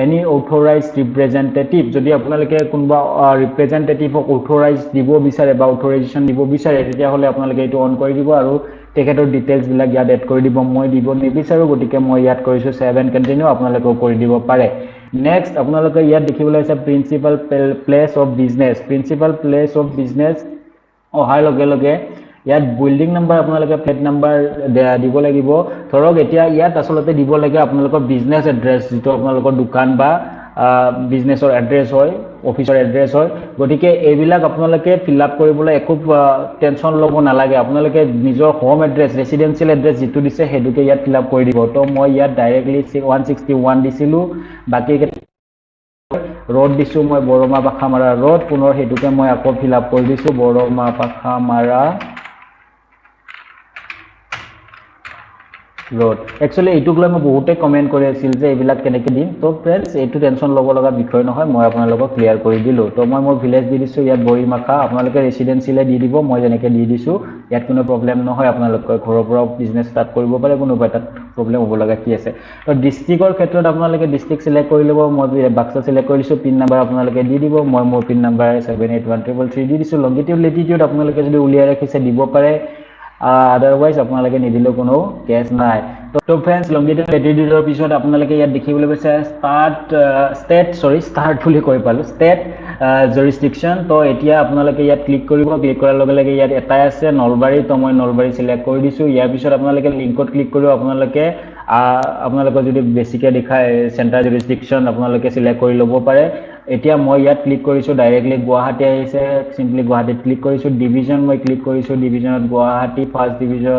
any authorise representative যদি আপোনালোকে কোনোবা ৰিপ্ৰেজেণ্টেটিভক অথৰাইজ দিব বিচাৰে বা অথৰাইজেশ্যন দিব বিচাৰে তেতিয়াহ'লে আপোনালোকে এইটো অন কৰি দিব আৰু তেখেতৰ ডিটেইলছবিলাক ইয়াত এড কৰি দিব মই দিব নিবিচাৰোঁ গতিকে মই ইয়াত কৰিছোঁ 7 কণ্টিনিউ আপোনালোকেও কৰি দিব পাৰে নেক্সট আপোনালোকে ইয়াত দেখিবলৈ পাইছে প্ৰিন্সিপাল প্লেচ অফ বিজনেছ অহাৰ লগে লগে ইয়াত বিল্ডিং নাম্বাৰ আপোনালোকে ফ্লেট নাম্বাৰ দিব লাগিব ধৰক এতিয়া ইয়াত আসলতে দিব লাগে আপোনালোকৰ বিজনেছ এড্ৰেছ যেটো আপোনালোকৰ দোকান বা বিজনেছৰ এড্ৰেছ হয় অফিচৰ এড্ৰেছ হয় গতিকে এইবিলাক আপোনালোকে ফিল আপ কৰিবলৈ একো টেনচন ল'ব নালাগে আপোনালোকে নিজৰ হোম এড্ৰেছ ৰেচিডেন্সিয়েল এড্ৰেছ যেটো দিছে হেতুকে ইয়াত ফিল আপ কৰি দিব তো মই ইয়াত ডাইৰেক্টলি 161 দিছিলোঁ বাকি रोड दिसु मैं बरमा पाखामारा रोड पुनर हेतुके मैं आको फिल अप कर दिसु बरमा पाखामारा रोड एक्चुअली এইটুক লৈ মই বহুতে কমেন্ট কৰি আছিল যে এইবিলাক কেনেকৈ দিম তো फ्रेंड्स এইটো টেনচন ল'ব লগা বিষয় নহয় মই আপোনালোকক ক্লিয়াৰ কৰি দিলো তো মই মোৰ ভিলেজ দি দিছো ইয়াত বৰিমাখা আপোনালোকে ৰেচিডেন্সিলে দি দিব মই যেনেকৈ দি দিছো ইয়াত কোনো প্ৰবলেম নহয় আপোনালোকৰ ঘৰৰ পৰা বিজনেছ ষ্টাৰ্ট কৰিব পাৰে কোনো এটা প্ৰবলেম হ'ব লগা কি আছে তো ডিস্ট্ৰিক্টৰ ক্ষেত্ৰত আপোনালোকে ডিস্ট্ৰিক্ট সিলেক্ট কৰি ল'ব মই বাক্সা সিলেক্ট কৰিছো পিন নাম্বাৰ আপোনালোকে দি দিব মই মোৰ পিন নাম্বাৰ 781333 দি দিছো লংগিটিউড লেটিটিউড আপোনালোকে যদি উলিয়াই ৰাখিছে দিব পাৰে otherwise আপোনালোকে নিদিলে কোনো কেছ নাই তো फ्रेंड्स লংগিটিউড লেটিটিউডৰ পিছত আপোনালোকে ইয়াত দেখিবলৈ পাইছে স্টেট বুলি কৈ পালো স্টেট জুৰিসডিকশন তো এতিয়া আপোনালোকে ইয়াত ক্লিক কৰিব ক্লিক কৰাৰ লগে লগে ইয়াত এটাই আছে নলবাৰী তো মই নলবাৰী সিলেক্ট কৰি দিছো ইয়াৰ পিছত আপোনালোকে লিংকত ক্লিক কৰিব আপোনালোকে যদি বেছিকে দেখায় সেন্ট্ৰাল জুৰিসডিকশন আপোনালোকে সিলেক্ট কৰি ল'ব পাৰে এতিয়া মই ইয়াত ক্লিক কৰিছো ডাইৰেক্টলি গুৱাহাটী আহিছে সিম্পলি গুৱাহাটীত ক্লিক কৰিছো ডিভিজন মই ক্লিক কৰিছো ডিভিজনত Guwahati first division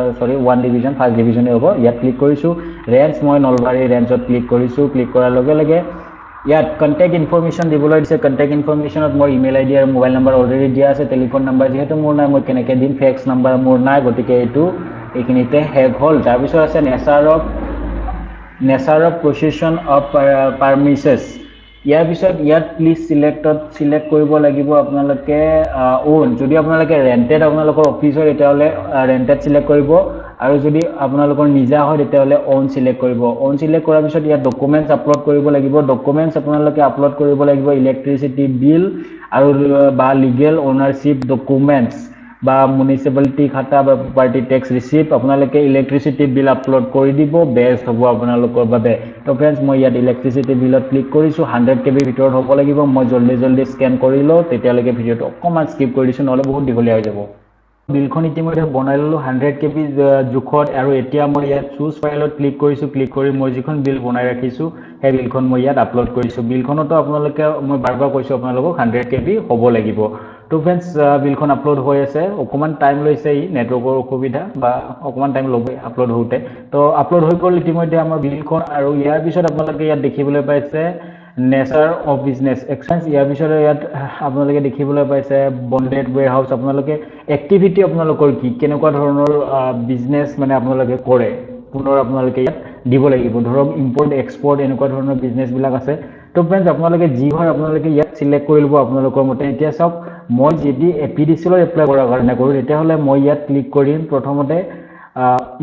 1 division first ডিভিজনে হ'ব ইয়াত ক্লিক কৰিছো ৰেঞ্জ মই নলবাৰী ৰেঞ্জত ক্লিক কৰিছো ক্লিক কৰাৰ লগে লগে ইয়াত কন্টাক্ট ইনফৰমেশন দিবলৈ দিছে কন্টাক্ট ইনফৰমেশনত মোৰ ইমেইল আইডি আৰু মোবাইল নাম্বাৰ অলৰেডি দিয়া আছে টেলিফোন নাম্বাৰ যেহেতু মোৰ নাই মই কেনেকৈ দিম ফেক্স নাম্বাৰ মোৰ নাই গতিকে এইটো এইখিনিতে হেক হ'ল তাৰ পিছত আছে নেচাৰ অফ পজিশন অফ পাৰমিসেস ইয়াৰ পিছত ইয়াত প্লিজ সিলেক্ট কৰিব লাগিব আপোনালোকে ওন যদি আপোনালোকে ৰেন্টেড আপোনালোকৰ অফিচৰ এটালে ৰেন্টেড সিলেক্ট কৰিব আৰু যদি আপোনালোকৰ নিজা হয় তেতিয়াহলে ওন সিলেক্ট কৰিব ওন সিলেক্ট কৰাৰ পিছত ইয়াত ডকুমেন্টস আপলোড কৰিব লাগিব ডকুমেন্টস আপোনালোকে আপলোড কৰিব লাগিব ইলেক্ট্ৰিচিটি বিল আৰু বা লিগেল ওনাৰশিপ ডকুমেন্টস বা মিউনিসিপালিটি খাতা বা প্ৰপাৰ্টি টেক্স ৰিসিপ্ট আপোনালোকে ইলেক্ট্ৰিচিটি বিল আপলোড কৰি দিব বেষ্ট হ'ব আপোনালোকৰ বাবে তো फ्रेंड्स মই ইয়াত ইলেক্ট্ৰিচিটি বিলত ক্লিক কৰিছো 100 কেবি ভিতৰত হ'ব লাগিব মই জলদি স্ক্যান কৰি লও তেতিয়ালৈকে ভিডিওটো অকমান স্কিপ কৰি দিছো নহলে বহুত দীঘলীয়া হৈ যাব বিলখন ইতিমধ্যে বনাই ললো 100 কেবি জুখত আৰু এতিয়া মই ইয়াত চুজ ফাইলত ক্লিক কৰিছো ক্লিক কৰি মই যিখন বিল বনাই ৰাখিছো সেই বিলখন মই ইয়াত আপলোড কৰিছো বিলখনতো আপোনালোকে মই বাৰবাৰ কৈছো আপোনালোকক 100 কেবি হ'ব লাগিব তো फ्रेंड्स বিলখন আপলোড হৈ আছে অকমান টাইম লৈছে ই নেটৱৰ্কৰ অসুবিধা বা অকমান টাইম লবে আপলোড হওঁতে তো আপলোড হৈ গ'ল ইতিমধ্যে আমাৰ বিলখন আৰু ইয়াৰ পিছত আপোনালোকে ইয়াত দেখিবলৈ পাইছে নেচাৰ অফ বিজনেছ এক্সপেন্স ইয়াৰ পিছত ইয়াত আপোনালোকে দেখিবলৈ পাইছে বন্ডেড ওয়্যাৰহাউস আপোনালোকে এক্টিভিটি আপোনালোকৰ কি কেনেকুৱা ধৰণৰ বিজনেছ মানে আপোনালোকে কৰে পুনৰ আপোনালোকে ইয়াত দিব লাগিব ধৰক ইম্পৰ্ট এক্সপৰ্ট এনেকুৱা ধৰণৰ বিজনেছ বিলাক আছে তো फ्रेंड्स আপোনালোকে যি হয় আপোনালোকে ইয়াত সিলেক্ট কৰি ল'ব আপোনালোকৰ মতে এতিয়া সব মই যদি এপিডিসিলৰ এপ্লাই কৰাৰ কাৰণে কৰো তেতিয়াহলে মই ইয়াত ক্লিক কৰিম প্ৰথমতে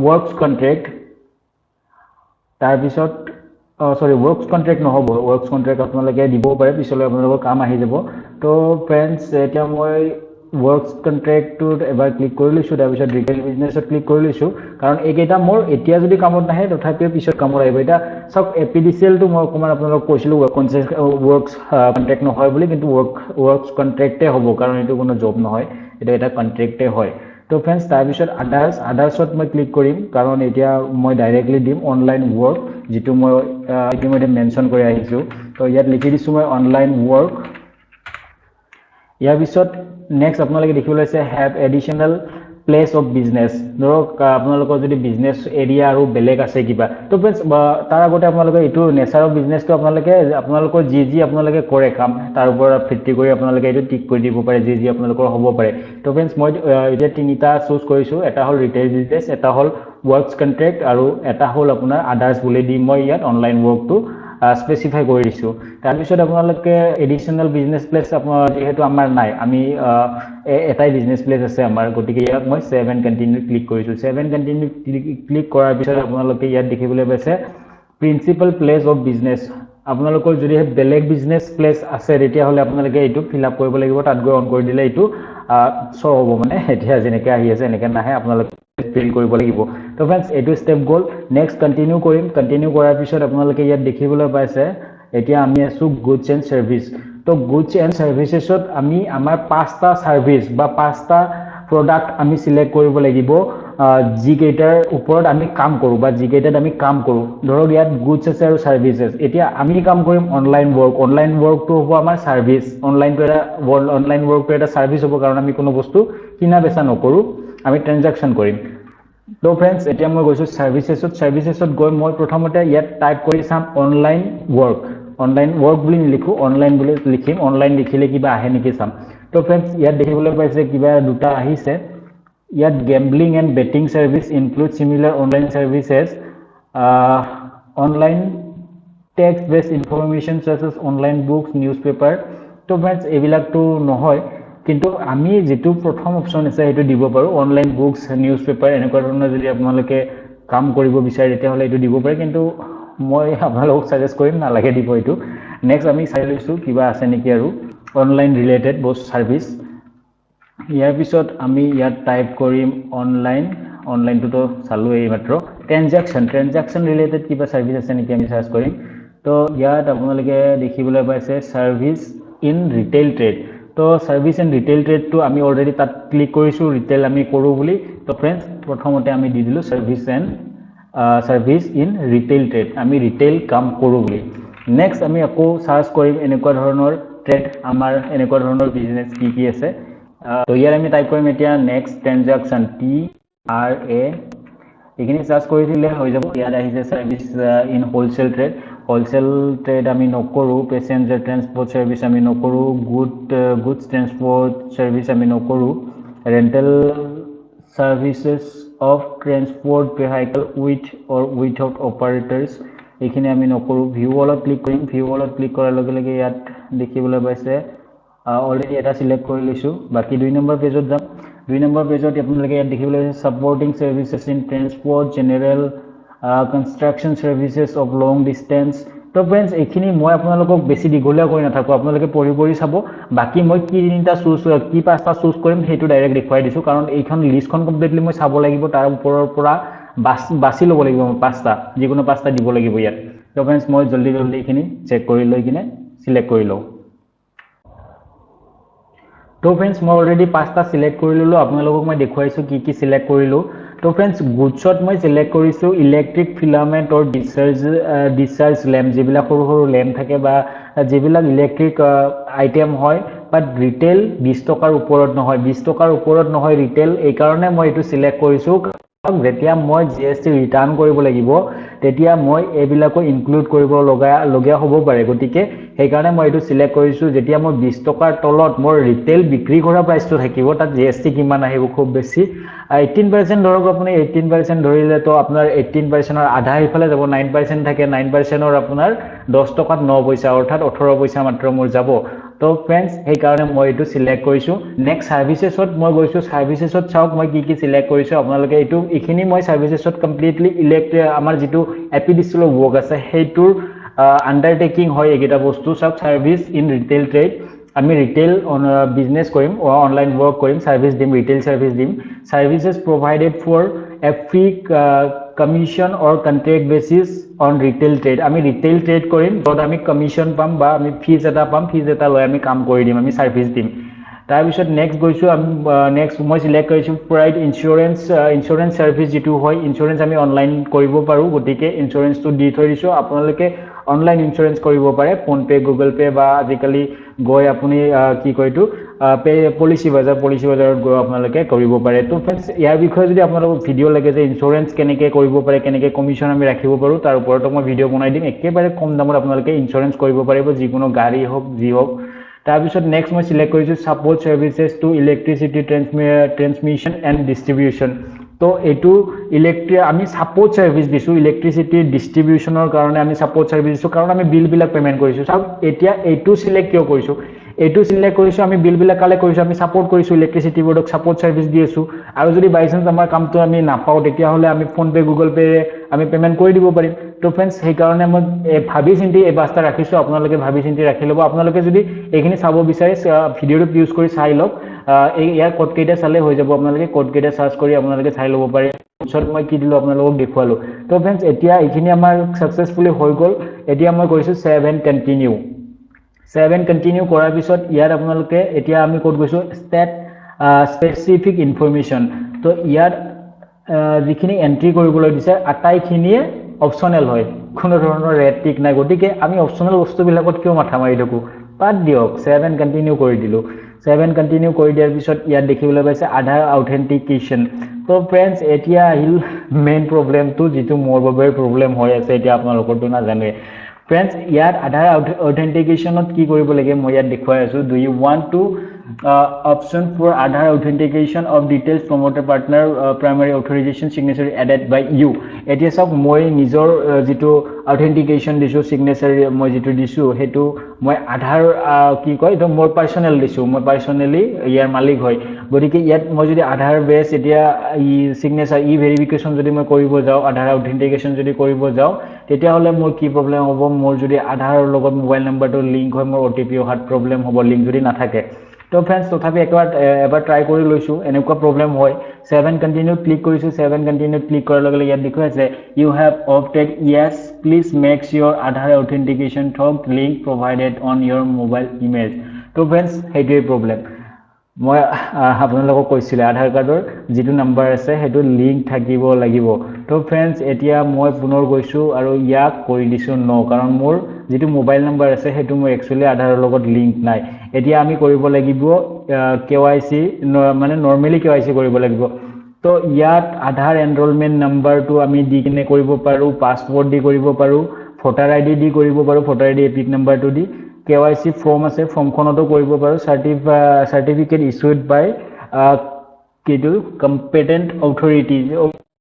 ওয়াৰ্কস কন্ট্ৰাক্ট তাৰ পিছত ওয়াৰ্কস কন্ট্ৰাক্ট নহব ওয়াৰ্কস কন্ট্ৰাক্ট আপোনালোকে দিব পাৰে পিছলৈ আপোনালোকৰ কাম আহি যাব তো फ्रेंड्स এতিয়া মই ওয়াৰ্কস কন্ট্ৰাক্টত এবাৰ ক্লিক কৰি লৈছো তাৰ পিছত ৰিটেইল বিজনেছত ক্লিক কৰি লৈছো কাৰণ এইকেইটা মোৰ এতিয়া যদি কামত নাহে তথাপিও পিছত কামত আহিব এটা সব এপিডিসিএল টো মই অকমান আপোনালোকক কৈছিলো ওয়ার্কস কন্ট্ৰাক্ট নহয় বুলি কিন্তু ওয়াৰ্কস কন্ট্ৰাক্টে হ'ব কাৰণ এইটো কোনো জব নহয় এটা কন্ট্ৰাক্টে হয় তো ফ্ৰেণ্ডছ তাৰপিছত আদাৰ্ছত মই ক্লিক কৰিম কাৰণ এতিয়া মই ডাইৰেক্টলি দিম অনলাইন ৱৰ্ক যিটো মই ইতিমধ্যে মেনশ্যন কৰি আহিছোঁ তো ইয়াত লিখি দিছোঁ মই অনলাইন ৱৰ্ক ইয়াৰ পিছত নেক্সট আপোনালোকে দেখিবলৈ আছে have additional place of business ধৰক আপোনালোকৰ যদি বিজনেছ এৰিয়া আৰু বেলেগ আছে কিবা তো ফ্ৰেণ্ডছ তাৰ আগতে আপোনালোকে এইটো নেচাৰ অফ বিজনেছটো আপোনালোকৰ যি আপোনালোকে কৰে কাম তাৰ ওপৰত ভিত্তি কৰি আপোনালোকে এইটো টিক কৰি দিব পাৰে যি আপোনালোকৰ হ'ব পাৰে তো ফ্ৰেণ্ডছ মই এতিয়া তিনিটা চুজ কৰিছোঁ এটা হ'ল ৰিটেইল বিজনেছ এটা হ'ল ৱৰ্কছ কণ্ট্ৰেক্ট আৰু এটা হ'ল আপোনাৰ আদাৰ্ছ বুলি দি মই ইয়াত অনলাইন ৱৰ্কটো স্পেচিফাই কৰি দিছোঁ তাৰপিছত আপোনালোকে এডিশ্যনেল বিজনেছ প্লেচ আপোনাৰ যিহেতু আমাৰ নাই আমি এটাই বিজনেছ প্লেচ আছে আমাৰ গতিকে ইয়াত মই সেভ এণ্ড কণ্টিনিউ ক্লিক কৰিছোঁ সেভ এণ্ড কণ্টিনিউ ক্লিক কৰাৰ পিছত আপোনালোকে ইয়াত দেখিবলৈ পাইছে প্ৰিন্সিপাল প্লেচ অফ বিজনেছ আপোনালোকৰ যদি বেলেগ বিজনেছ প্লেচ আছে তেতিয়াহ'লে আপোনালোকে এইটো ফিল আপ কৰিব লাগিব তাত গৈ অন কৰি দিলে এইটো শ্ব' হ'ব মানে এতিয়া যেনেকৈ আহি আছে এনেকৈ নাহে আপোনালোকে ফিল কৰিব লাগিব তো ফ্ৰেণ্ডছ এইটো ষ্টেপ গ'ল নেক্সট কণ্টিনিউ কৰিম কণ্টিনিউ কৰাৰ পিছত আপোনালোকে ইয়াত দেখিবলৈ পাইছে এতিয়া আমি আছোঁ গুডছ এণ্ড ছাৰ্ভিচ তো গুডছ এণ্ড ছাৰ্ভিচেছত আমি আমাৰ 5টা ছাৰ্ভিচ বা 5টা প্ৰডাক্ট আমি চিলেক্ট কৰিব লাগিব যিকেইটাৰ ওপৰত আমি কাম কৰোঁ বা যিকেইটাত আমি কাম কৰোঁ ধৰক ইয়াত গুডছ আছে আৰু ছাৰ্ভিচেছ এতিয়া আমি কাম কৰিম অনলাইন ৱৰ্কটো হ'ব আমাৰ ছাৰ্ভিচ অনলাইন ৱৰ্কটো এটা ছাৰ্ভিচ হ'ব কাৰণ আমি কোনো বস্তু কিনা বেচা নকৰোঁ আমি ট্ৰেনজেকশ্যন কৰিম তো ফ্ৰেণ্ডছ এতিয়া মই গৈছোঁ ছাৰ্ভিচেছত গৈ মই প্ৰথমতে ইয়াত টাইপ কৰি চাম অনলাইন ৱৰ্ক বুলি নিলিখোঁ অনলাইন বুলি লিখিম অনলাইন লিখিলে কিবা আহে নেকি চাম তো ফ্ৰেণ্ডছ ইয়াত দেখিবলৈ পাইছে কিবা দুটা আহিছে ইয়াত gambling and betting service include similar online services online text based information such as online books newspaper তো ফ্ৰেণ্ডছ এইবিলাকতো নহয় কিন্তু আমি যিটো প্ৰথম অপশ্যন আছে সেইটো দিব পাৰোঁ অনলাইন বুকছ নিউজ পেপাৰ এনেকুৱা ধৰণৰ যদি আপোনালোকে কাম কৰিব বিচাৰে তেতিয়াহ'লে এইটো দিব পাৰে কিন্তু মই আপোনালোকক ছাজেষ্ট কৰিম নালাগে দিব এইটো নেক্সট আমি চাই লৈছোঁ কিবা আছে নেকি আৰু অনলাইন ৰিলেটেড বছ ছাৰ্ভিচ ইয়াৰ পিছত আমি ইয়াত টাইপ কৰিম অনলাইনটোতো চালোঁ এইমাত্ৰ ট্ৰেনজেকশ্যন ৰিলেটেড কিবা ছাৰ্ভিচ আছে নেকি আমি চাৰ্চ কৰিম তো ইয়াত আপোনালোকে দেখিবলৈ পাইছে ছাৰ্ভিচ ইন ৰিটেইল ট্ৰেড তো ছাৰ্ভিচ এণ্ড ৰিটেইল ট্ৰেডটো আমি অলৰেডি তাত ক্লিক কৰিছোঁ ৰিটেইল আমি কৰোঁ বুলি তো ফ্ৰেণ্ডছ প্ৰথমতে আমি দি দিলোঁ ছাৰ্ভিচ ইন ৰিটেইল ট্ৰেড আমি ৰিটেইল কাম কৰোঁ বুলি নেক্সট আমি আকৌ চাৰ্চ কৰিম এনেকুৱা ধৰণৰ ট্ৰেড আমাৰ এনেকুৱা ধৰণৰ বিজনেছ কি আছে তো ইয়াত আমি টাইপ কৰিম এতিয়া নেক্সট ট্ৰেনজেকশ্যন TRA এইখিনি চাৰ্চ কৰি দিলে হৈ যাব ইয়াত আহিছে ছাৰ্ভিচ ইন হোলচেল ট্ৰেড আমি নকৰোঁ পেচেঞ্জাৰ ট্ৰেন্সপৰ্ট ছাৰ্ভিচ আমি নকৰোঁ গুডছ ট্ৰেন্সপৰ্ট ছাৰ্ভিচ আমি নকৰোঁ rental services of transport vehicle with or without operators এইখিনি আমি নকৰোঁ ভিউ অলপ ক্লিক কৰিম ভিউ অলপ ক্লিক কৰাৰ লগে লগে ইয়াত দেখিবলৈ পাইছে অলৰেডি এটা চিলেক্ট কৰি লৈছোঁ বাকী 2 নম্বৰ পেজত যাম 2 নম্বৰ পেজত আপোনালোকে ইয়াত দেখিবলৈ পাইছে supporting services in transport general construction services of long distance তো ফ্ৰেণ্ডছ এইখিনি মই আপোনালোকক বেছি দীঘলীয়া কৰি নাথাকোঁ আপোনালোকে পঢ়ি চাব বাকী মই কি 5টা চুজ কৰিম সেইটো ডাইৰেক্ট দেখুৱাই দিছোঁ কাৰণ এইখন লিষ্টখন কমপ্লিটলি মই চাব লাগিব তাৰ ওপৰৰ পৰা বাছি ল'ব লাগিব মই 5টা যিকোনো 5টা দিব লাগিব ইয়াত তো ফ্ৰেণ্ডছ মই জলদি এইখিনি চেক কৰি লৈ কিনে চিলেক্ট কৰি লওঁ তো ফ্ৰেণ্ডছ মই অলৰেডি 5টা চিলেক্ট কৰি ল'লোঁ আপোনালোকক মই দেখুৱাইছোঁ কি চিলেক্ট কৰিলোঁ তো ফ্ৰেণ্ডছ গুডছত মই চিলেক্ট কৰিছোঁ ইলেক্ট্ৰিক ফিলামেণ্ট অৰ ডিচাৰ্জ লেম্প যিবিলাক সৰু লেম্প থাকে বা যিবিলাক ইলেক্ট্ৰিক আইটেম হয় বাট ৰিটেইল 20 টকাৰ ওপৰত নহয় ৰিটেইল এইকাৰণে মই এইটো চিলেক্ট কৰিছোঁ যেতিয়া মই GST ৰিটাৰ্ণ কৰিব লাগিব তেতিয়া মই এইবিলাকো ইনক্লুড কৰিব লগা হ'ব পাৰে গতিকে সেইকাৰণে মই এইটো চিলেক্ট কৰিছোঁ যেতিয়া মই 20 টকাৰ তলত মোৰ ৰিটেইল বিক্ৰী কৰা প্ৰাইচটো থাকিব তাত GST কিমান আহিব খুব বেছি 18% ধৰক আপুনি 18% ধৰিলে তো আপোনাৰ 18%ৰ আধা ইফালে যাব 9% থাকে 9%ৰ আপোনাৰ 10 টকাত 9 পইচা অৰ্থাৎ 18 পইচা মাত্ৰ মোৰ যাব তো ফ্ৰেণ্ডছ সেইকাৰণে মই এইটো চিলেক্ট কৰিছোঁ নেক্সট ছাৰ্ভিচেছত মই গৈছোঁ ছাৰ্ভিচেছত চাওক মই কি চিলেক্ট কৰিছোঁ আপোনালোকে এইখিনি মই ছাৰ্ভিচেছত কমপ্লিটলি আমাৰ যিটো এপিডিচিএল ৱৰ্ক আছে সেইটোৰ আণ্ডাৰটেকিং হয় এইকেইটা বস্তু চাওক ছাৰ্ভিচ ইন ৰিটেইল ট্ৰেড আমি ৰিটেইল বিজনেছ কৰিম অনলাইন ৱৰ্ক কৰিম ছাৰ্ভিচ দিম ৰিটেইল ছাৰ্ভিচ দিম services provided for a free commission or contract basis on retail trade আমি ৰিটেইল ট্ৰেড কৰিম য'ত আমি কমিশ্যন পাম বা আমি ফিজ এটা লৈ আমি কাম কৰি দিম আমি ছাৰ্ভিচ দিম তাৰপিছত নেক্সট গৈছোঁ আমি নেক্সট মই চিলেক্ট কৰিছোঁ প্ৰাইড ইঞ্চুৰেঞ্চ ছাৰ্ভিচ যিটো হয় ইঞ্চুৰেঞ্চ আমি অনলাইন কৰিব পাৰোঁ গতিকে ইঞ্চুৰেঞ্চটো দি থৈ দিছোঁ আপোনালোকে অনলাইন ইঞ্চুৰেঞ্চ কৰিব পাৰে ফোনপে গুগল পে বা আজিকালি গৈ আপুনি কি কয় এইটো পলিচি বজাৰত গৈ আপোনালোকে কৰিব পাৰে তো ফ্ৰেণ্ডছ ইয়াৰ বিষয়ে যদি আপোনালোকক ভিডিঅ' লাগে যে ইঞ্চুৰেঞ্চ কেনেকৈ কৰিব পাৰে কেনেকৈ কমিশ্যন আমি ৰাখিব পাৰোঁ তাৰ ওপৰতো মই ভিডিঅ' বনাই দিম একেবাৰে কম দামত আপোনালোকে ইঞ্চুৰেঞ্চ কৰিব পাৰিব যিকোনো গাড়ী হওক যি হওক তাৰপিছত নেক্সট মই চিলেক্ট কৰিছোঁ support services to electricity transmission and distribution তো এইটো আমি ছাপোৰ্ট ছাৰ্ভিচ দিছোঁ ইলেক্ট্ৰিচিটি ডিষ্ট্ৰিবিউশ্যনৰ কাৰণে আমি ছাপোৰ্ট ছাৰ্ভিচ দিছোঁ কাৰণ আমি বিলবিলাক পে'মেণ্ট কৰিছোঁ চাওক এতিয়া এইটো চিলেক্ট কিয় কৰিছোঁ আমি বিলবিলাক কালেক্ট কৰিছোঁ আমি ছাপোৰ্ট কৰিছোঁ ইলেক্ট্ৰিচিটি বৰ্ডক ছাপোৰ্ট ছাৰ্ভিচ দি আছোঁ আৰু যদি বাই চান্স আমাৰ কামটো আমি নাপাওঁ তেতিয়াহ'লে আমি ফোনপে গুগল পে'ৰে আমি পে'মেণ্ট কৰি দিব পাৰিম তো ফ্ৰেণ্ডছ সেইকাৰণে মই ভাবি চিন্তি এই বাছটা ৰাখিছোঁ আপোনালোকে ভাবি চিন্তি ৰাখি ল'ব আপোনালোকে যদি এইখিনি চাব বিচাৰে ভিডিঅ'টো ইউজ কৰি চাই লওক ইয়াৰ ক'ডকেইটা চালে হৈ যাব আপোনালোকে ক'ডকেইটা চাৰ্চ কৰি আপোনালোকে চাই ল'ব পাৰে পিছত মই কি দিলোঁ আপোনালোকক দেখুৱালোঁ তো ফ্ৰেণ্ডছ এতিয়া এইখিনি আমাৰ ছাকচেছফুলি হৈ গ'ল এতিয়া মই কৰিছোঁ ছেভ এণ্ড কণ্টিনিউ কৰাৰ পিছত ইয়াত আপোনালোকে এতিয়া আমি ক'ত গৈছোঁ স্পেচিফিক ইনফৰমেশ্যন তো ইয়াত যিখিনি এণ্ট্ৰি কৰিবলৈ দিছে আটাইখিনিয়ে অপশ্যনেল হয় কোনো ধৰণৰ ৰেড টিক নাই গতিকে আমি অপশ্যনেল বস্তুবিলাকত কিয় মাথা মাৰি থাকোঁ বাদ দিয়ক ছেভ এণ্ড কণ্টিনিউ কৰি দিলোঁ কণ্টিনিউ কৰি দিয়াৰ পিছত ইয়াত দেখিবলৈ পাইছে আধাৰ অথেণ্টিকেশ্যন তো ফ্ৰেণ্ডছ এতিয়া আহিল মেইন প্ৰব্লেমটো যিটো মোৰ বাবে প্ৰব্লেম হৈ আছে এতিয়া আপোনালোকৰতো নাজানোৱে ফ্ৰেণ্ডছ ইয়াত আধাৰ অথেণ্টিকেশ্যনত কি কৰিব লাগে মই ইয়াত দেখুৱাই আছোঁ do you want to option for Aadhaar authentication of details promoter partner primary authorisation signature added by you এতিয়া চাওক মই নিজৰ যিটো অথেণ্টিকেশ্যন দিছোঁ চিগনেচাৰ মই যিটো দিছোঁ সেইটো মই আধাৰ কি কয় এইটো মোৰ পাৰ্চনেল দিছোঁ মই পাৰ্চনেলি ইয়াৰ মালিক হয় গতিকে ইয়াত মই যদি আধাৰ বেছ এতিয়া চিগনেচাৰ ভেৰিফিকেশ্যন যদি মই কৰিব যাওঁ আধাৰ অথেণ্টিকেশ্যন যদি কৰিব যাওঁ তেতিয়াহ'লে মোৰ কি প্ৰব্লেম হ'ব মোৰ যদি আধাৰৰ লগত মোবাইল নাম্বাৰটো লিংক হয় মোৰ OTP অহাত প্ৰব্লেম হ'ব লিংক যদি নাথাকে তো ফ্ৰেণ্ডছ তথাপি এবাৰ ট্ৰাই কৰি লৈছোঁ এনেকুৱা প্ৰব্লেম হয় ছেভ এণ্ড কণ্টিনিউত ক্লিক কৰিছোঁ ছেভ এণ্ড কণ্টিনিউত ক্লিক কৰাৰ লগে লগে ইয়াত দেখুৱাইছে you have opted yes please make sure Aadhaar authentication through link provided on your mobile image তো ফ্ৰেণ্ডছ সেইটোৱেই প্ৰব্লেম মই আপোনালোকক কৈছিলোঁ আধাৰ কাৰ্ডৰ যিটো নাম্বাৰ আছে সেইটো লিংক থাকিব লাগিব তো ফ্ৰেণ্ডছ এতিয়া মই পুনৰ গৈছোঁ আৰু ইয়াক কৰি দিছোঁ ন কাৰণ মোৰ যিটো মোবাইল নাম্বাৰ আছে সেইটো মোৰ একচুৱেলি আধাৰৰ লগত লিংক নাই এতিয়া আমি কৰিব লাগিব KYC মানে নৰ্মেলি KYC কৰিব লাগিব তো ইয়াত আধাৰ এনৰোলমেণ্ট নাম্বাৰটো আমি দি কিনে কৰিব পাৰোঁ পাছৱৰ্ড দি কৰিব পাৰোঁ ভোটাৰ ID দি কৰিব পাৰোঁ ভোটাৰ ID এপিক নাম্বাৰটো দি KYC ফৰ্ম আছে ফৰ্মখনতো কৰিব পাৰোঁ চাৰ্টিফিকেট ইছ্যুড বাই কিটো কম্পিটেণ্ট অথৰিটি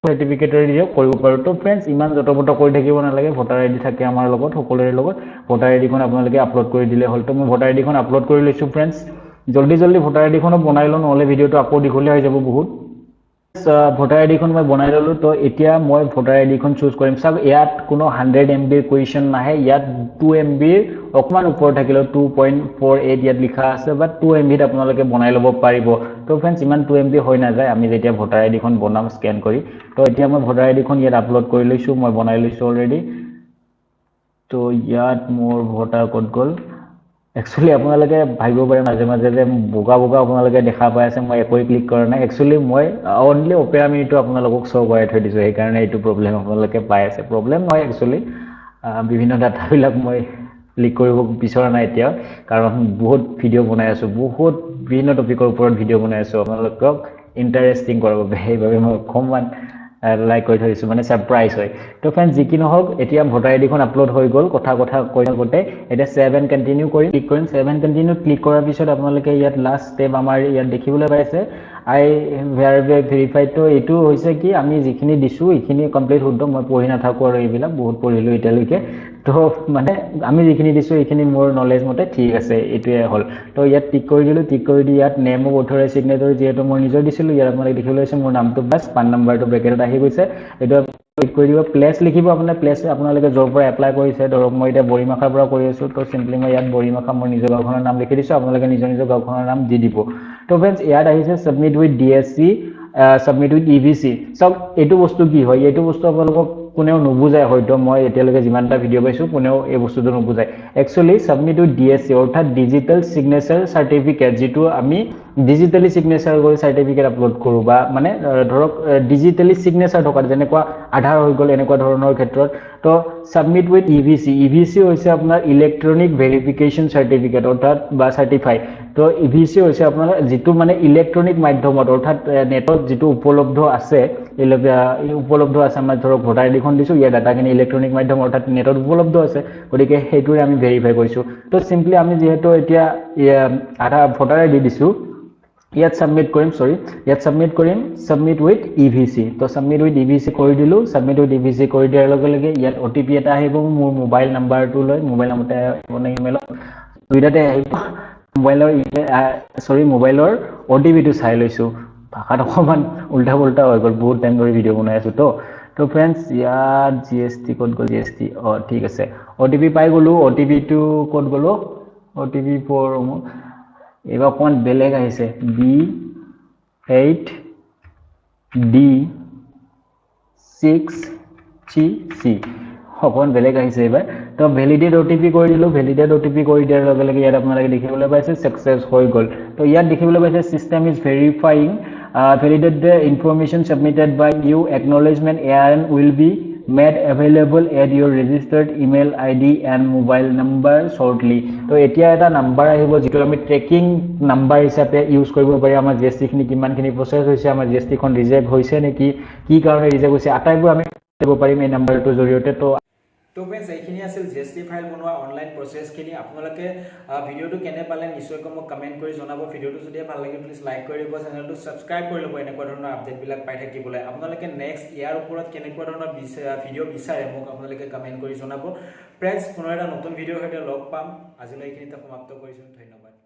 চাৰ্টিফিকেটৰ দিও কৰিব পাৰোঁ তো ফ্ৰেণ্ডছ ইমান যতপত কৰি থাকিব নালাগে ভোটাৰ ID থাকে আমাৰ লগত সকলোৰে লগত ভোটাৰ IDখন আপোনালোকে আপলোড কৰি দিলে হ'ল তো মই ভোটাৰ IDখন আপলোড কৰি লৈছোঁ ফ্ৰেণ্ডছ জলদি ভোটাৰ IDখনো বনাই লওঁ নহ'লে ভিডিঅ'টো আকৌ দীঘলীয়া হৈ যাব বহুত ভোটাৰ IDখন মই বনাই ল'লোঁ তো এতিয়া মই ভোটাৰ IDখন চুজ কৰিম চাওক ইয়াত কোনো 100 MB কুৱেশ্যন নাহে ইয়াত 2 MB অকণমান ওপৰত থাকিলেও 2.48 ইয়াত লিখা আছে বা 2 MBত আপোনালোকে বনাই ল'ব পাৰিব তো ফ্ৰেণ্ডছ ইমান 2 MB হৈ নাযায় আমি যেতিয়া ভোটাৰ IDখন বনাম স্কেন কৰি তো এতিয়া মই ভোটাৰ IDখন ইয়াত আপলোড কৰি লৈছোঁ মই বনাই লৈছোঁ অলৰেডি তো ইয়াত মোৰ ভোটাৰ ক'ড গ'ল একচুৱেলি আপোনালোকে ভাবিব পাৰে মাজে মাজে যে বোকা আপোনালোকে দেখা পাই আছে মই একোৱেই ক্লিক কৰা নাই একচুৱেলি মই অনলি অপেৰা মিনিটো আপোনালোকক শ্ব' কৰাই থৈ দিছোঁ সেইকাৰণে এইটো প্ৰব্লেম আপোনালোকে পাই আছে প্ৰব্লেম নহয় একচুৱেলি বিভিন্ন ডাটাবিলাক মই ক্লিক কৰিব বিচৰা নাই এতিয়া কাৰণ বহুত ভিডিঅ' বনাই আছোঁ বহুত বিভিন্ন টপিকৰ ওপৰত ভিডিঅ' বনাই আছোঁ আপোনালোকক ইণ্টাৰেষ্টিং কৰাব সেইবাবে মই অকণমান লাইক কৰি থৈ দিছোঁ মানে ছাৰপ্ৰাইজ হয় তো ফ্ৰেণ্ডছ যি কি নহওক এতিয়া ভোটাৰ IDখন আপলোড হৈ গ'ল কথা কৈ থাকোঁতে এতিয়া ছেভ এণ্ড কণ্টিনিউ কৰি ক্লিক কৰিম ছেভ এণ্ড কণ্টিনিউ ক্লিক কৰাৰ পিছত আপোনালোকে ইয়াত লাষ্ট ষ্টেপ আমাৰ ইয়াত দেখিবলৈ পাইছে ভেৰিফাইড তো এইটো হৈছে কি আমি যিখিনি দিছোঁ এইখিনি কমপ্লিট শুদ্ধ মই পঢ়ি নাথাকোঁ আৰু এইবিলাক বহুত পঢ়িলোঁ এতিয়ালৈকে তো মানে আমি যিখিনি দিছোঁ এইখিনি মোৰ নলেজ মতে ঠিক আছে এইটোৱে হ'ল তো ইয়াত টিক কৰি দিলোঁ টিক কৰি দি ইয়াত নেম অফ অথৰাইজ চিগনেটৰ যিহেতু মই নিজৰ দিছিলোঁ ইয়াত আপোনালোকে দেখিবলৈ পাইছে মোৰ নামটো বাছ পান নাম্বাৰটো ব্ৰেকেটত আহি গৈছে এইটো ক্লিক কৰি দিব প্লেচ লিখিব আপোনাৰ প্লেচ আপোনালোকে য'ৰ পৰা এপ্লাই কৰিছে ধৰক মই এতিয়া বৰিমাখাৰ পৰা কৰি আছোঁ তো চিম্পলি মই ইয়াত বৰিমাখা মোৰ নিজৰ গাঁওখনৰ নাম লিখি দিছোঁ আপোনালোকে নিজৰ গাঁওখনৰ নাম দি দিব তো ফ্ৰেণ্ডছ ইয়াত আহিছে submit with DSC submit with EVC চাওক এইটো বস্তু কি হয় এইটো বস্তু আপোনালোকক কোনেও নুবুজায় হয়তো মই এতিয়ালৈকে যিমানটা ভিডিঅ' পাইছোঁ কোনেও এই বস্তুটো নুবুজায় একচুৱেলি সাবমিট উইথ ডিএসসি অৰ্থাৎ ডিজিটেল সিগনেচাৰ সাৰ্টিফিকেট যেটো আমি ডিজিটেলি সিগনেচাৰ কৰি সাৰ্টিফিকেট আপলোড কৰোঁ বা মানে ধৰক ডিজিটেলি সিগনেচাৰ থকা যেনেকুৱা আধাৰ হৈ গ'ল এনেকুৱা ধৰণৰ ক্ষেত্ৰত তো সাবমিট উইথ ইভিসি ইভিসি হৈছে আপোনাৰ ইলেক্ট্ৰনিক ভেৰিফিকেশ্যন সাৰ্টিফিকেট অৰ্থাৎ বা সাৰ্টিফাই তো ইভিসি হৈছে আপোনাৰ যেটো মানে ইলেক্ট্ৰনিক মাধ্যমত অৰ্থাৎ নেটত যেটো উপলব্ধ আছে আমাৰ ধৰক ভোটাৰ আইডিখন দিছোঁ ইয়াৰ ডাটাখিনি ইলেক্ট্ৰনিক মাধ্যম অৰ্থাৎ নেটত উপলব্ধ আছে গতিকে সেইটোৰে আমি ভেৰিফাই কৰিছোঁ তো সিম্পলি আমি যেহেতু এতিয়া আধা ভোটাৰ আইডি দিছোঁ ইয়াত সাবমিট কৰিম সাবমিট উইথ ইভিসি তো সাবমিট উইথ ইভিসি কৰি দিলোঁ সাবমিট উইথ ইভিসি কৰি দিয়াৰ লগে লগে ইয়াত ওটিপি এটা আহিব মোৰ মোবাইল নাম্বাৰটো লৈ মোবাইল নাম্বাৰতে মানে ইমেইলত দুইটাতে আহিব মোবাইলৰ ওটিপিটো চাই লৈছোঁ ভাষাত অকমান উল্টা পুল্টা হৈ গ'ল বহুত টাইম ধৰি ভিডিঅ' বনাই আছোঁ তো ফ্ৰেণ্ডছ ইয়াত জিএসটি ক'ত গ'ল জিএসটি ঠিক আছে ওটিপি পাই গ'লো ওটিপিটো ক'ত গ'ল ওটিপি ফৰ এইবাৰ অকমান বেলেগ আহিছে B8D6CC অকমান বেলেগ আহিছে এইবাৰ তো ভ্যালিডেট ওটিপি কৰি দিলোঁ ভ্যালিডেট ওটিপি কৰি দিয়াৰ লগে লগে ইয়াত আপোনালোকে দেখিবলৈ পাইছে সাকসেস হৈ গ'ল তো ইয়াত দেখিবলৈ পাইছে system is verifying validate the information submitted by you acknowledgement and will be made available at your registered email ID and mobile number shortly তো এতিয়া এটা নাম্বাৰ আহিব যেটো আমি ট্ৰেকিং নাম্বাৰ হিচাপে ইউজ কৰিব পাৰি আমাৰ জিএসটি খিনি কিমানখিনি প্ৰসেস হৈছে আমাৰ জিএসটি খন ৰিজেক্ট হৈছে নেকি কি কাৰণে ৰিজেক্ট হৈছে আটাইবোৰ আমি কৰিব পাৰিম এই নাম্বাৰটোৰ জৰিয়তে তো ফ্ৰেণ্ডছ এইখিনি আছিল জিএসটি ফাইল বনোৱা অনলাইন প্ৰসেছখিনি আপোনালোকে ভিডিঅ'টো কেনে পালে নিশ্চয়কৈ মোক কমেণ্ট কৰি জনাব ভিডিঅ'টো যদি ভাল লাগে প্লিজ লাইক কৰি দিব চেনেলটো সাবস্ক্ৰাইব কৰি ল'ব এনেকুৱা ধৰণৰ আপডেটবিলাক পাই থাকিবলৈ আপোনালোকে নেক্সট ইয়াৰ ওপৰত কেনেকুৱা ধৰণৰ ভিডিঅ' বিচাৰে মোক আপোনালোকে কমেণ্ট কৰি জনাব ফ্ৰেণ্ডছ পুনৰ এটা নতুন ভিডিঅ'ৰ সৈতে লগ পাম আজিলৈ এইখিনিতে সমাপ্ত কৰিছোঁ ধন্যবাদ